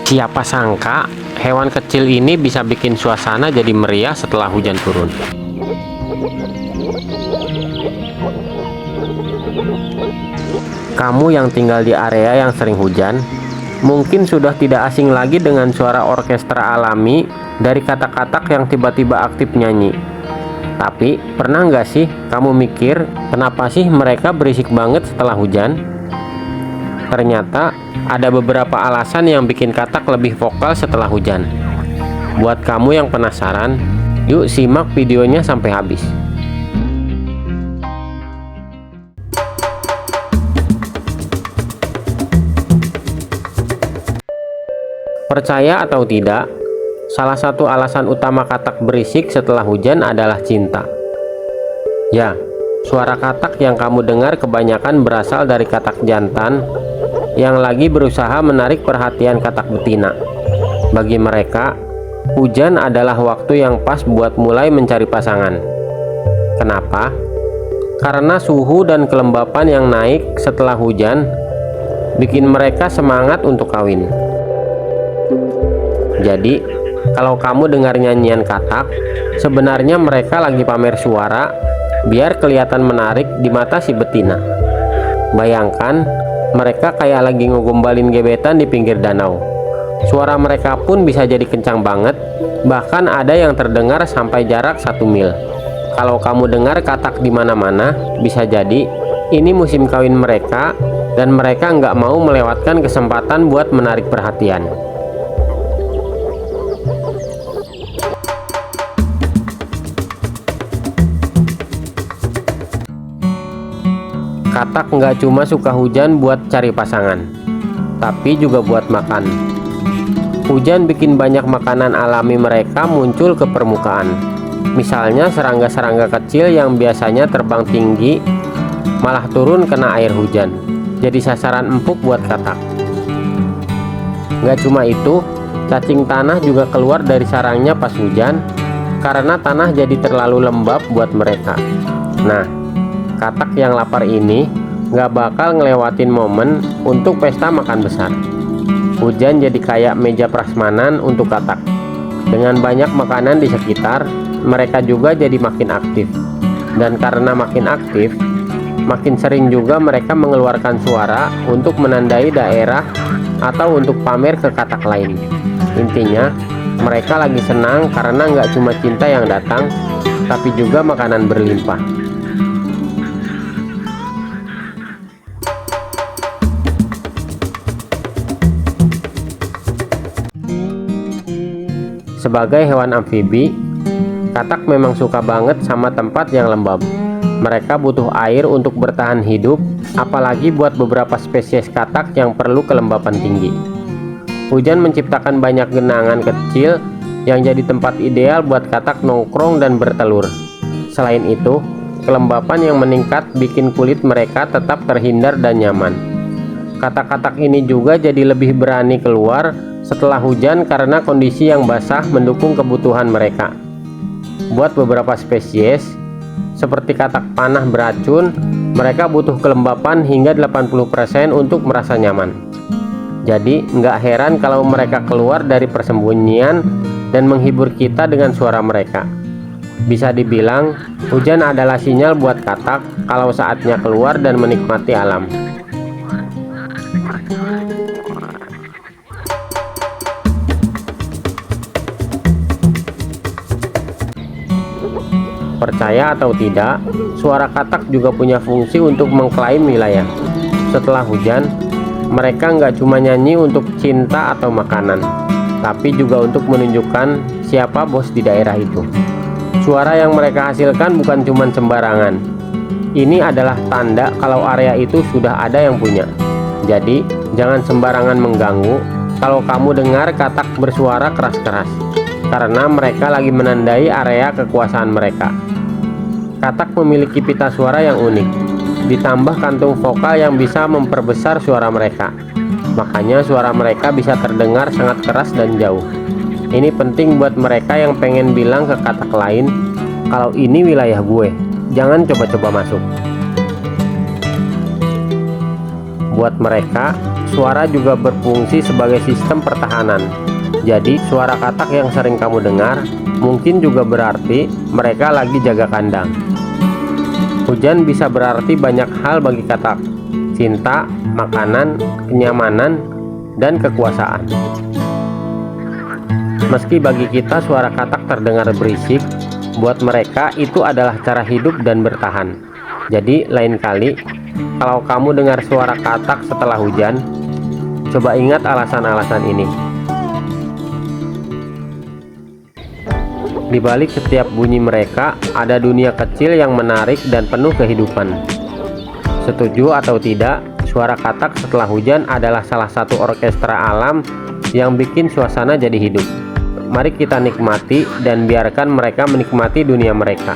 Siapa sangka hewan kecil ini bisa bikin suasana jadi meriah setelah hujan turun. Kamu yang tinggal di area yang sering hujan, mungkin sudah tidak asing lagi dengan suara orkestra alami dari katak-katak yang tiba-tiba aktif nyanyi. Tapi, pernah nggak sih kamu mikir, kenapa sih mereka berisik banget setelah hujan? Ternyata ada beberapa alasan yang bikin katak lebih vokal setelah hujan. Buat kamu yang penasaran, yuk simak videonya sampai habis. Percaya atau tidak, salah satu alasan utama katak berisik setelah hujan adalah cinta. Ya, suara katak yang kamu dengar kebanyakan berasal dari katak jantan yang lagi berusaha menarik perhatian katak betina. Bagi mereka, hujan adalah waktu yang pas buat mulai mencari pasangan. Kenapa? Karena suhu dan kelembapan yang naik setelah hujan bikin mereka semangat untuk kawin. Jadi, kalau kamu dengar nyanyian katak, sebenarnya mereka lagi pamer suara biar kelihatan menarik di mata si betina. Bayangkan, mereka kayak lagi ngegombalin gebetan di pinggir danau. Suara mereka pun bisa jadi kencang banget, bahkan ada yang terdengar sampai jarak 1 mil. Kalau kamu dengar katak di mana-mana, bisa jadi ini musim kawin mereka dan mereka nggak mau melewatkan kesempatan buat menarik perhatian. Katak nggak cuma suka hujan buat cari pasangan, tapi juga buat makan. Hujan bikin banyak makanan alami mereka muncul ke permukaan. Misalnya serangga-serangga kecil yang biasanya terbang tinggi, malah turun kena air hujan, jadi sasaran empuk buat katak. Nggak cuma itu, cacing tanah juga keluar dari sarangnya pas hujan, karena tanah jadi terlalu lembab buat mereka. Nah, katak yang lapar ini nggak bakal ngelewatin momen untuk pesta makan besar. Hujan jadi kayak meja prasmanan untuk katak. Dengan banyak makanan di sekitar, mereka juga jadi makin aktif. Dan karena makin aktif, makin sering juga mereka mengeluarkan suara untuk menandai daerah atau untuk pamer ke katak lain. Intinya, mereka lagi senang karena nggak cuma cinta yang datang, tapi juga makanan berlimpah. Sebagai hewan amfibi, katak memang suka banget sama tempat yang lembab. Mereka butuh air untuk bertahan hidup, apalagi buat beberapa spesies katak yang perlu kelembapan tinggi. Hujan menciptakan banyak genangan kecil yang jadi tempat ideal buat katak nongkrong dan bertelur. Selain itu, kelembapan yang meningkat bikin kulit mereka tetap terhindar dan nyaman. Katak-katak ini juga jadi lebih berani keluar setelah hujan karena kondisi yang basah mendukung kebutuhan mereka. Buat beberapa spesies, seperti katak panah beracun, mereka butuh kelembapan hingga 80% untuk merasa nyaman. Jadi, nggak heran kalau mereka keluar dari persembunyian dan menghibur kita dengan suara mereka. Bisa dibilang, hujan adalah sinyal buat katak kalau saatnya keluar dan menikmati alam. Percaya atau tidak, suara katak juga punya fungsi untuk mengklaim wilayah. Setelah hujan, mereka nggak cuma nyanyi untuk cinta atau makanan, tapi juga untuk menunjukkan siapa bos di daerah itu. Suara yang mereka hasilkan bukan cuma sembarangan. Ini adalah tanda kalau area itu sudah ada yang punya. Jadi, jangan sembarangan mengganggu kalau kamu dengar katak bersuara keras-keras, karena mereka lagi menandai area kekuasaan mereka. Katak memiliki pita suara yang unik, ditambah kantung vokal yang bisa memperbesar suara mereka. Makanya suara mereka bisa terdengar sangat keras dan jauh. Ini penting buat mereka yang pengen bilang ke katak lain, kalau ini wilayah gue, jangan coba-coba masuk. Buat mereka, suara juga berfungsi sebagai sistem pertahanan. Jadi, suara katak yang sering kamu dengar mungkin juga berarti mereka lagi jaga kandang. Hujan bisa berarti banyak hal bagi katak: cinta, makanan, kenyamanan, dan kekuasaan. Meski bagi kita suara katak terdengar berisik, buat mereka itu adalah cara hidup dan bertahan. Jadi, lain kali kalau kamu dengar suara katak setelah hujan, coba ingat alasan-alasan ini. Di balik setiap bunyi mereka, ada dunia kecil yang menarik dan penuh kehidupan. Setuju atau tidak, suara katak setelah hujan adalah salah satu orkestra alam yang bikin suasana jadi hidup. Mari kita nikmati dan biarkan mereka menikmati dunia mereka.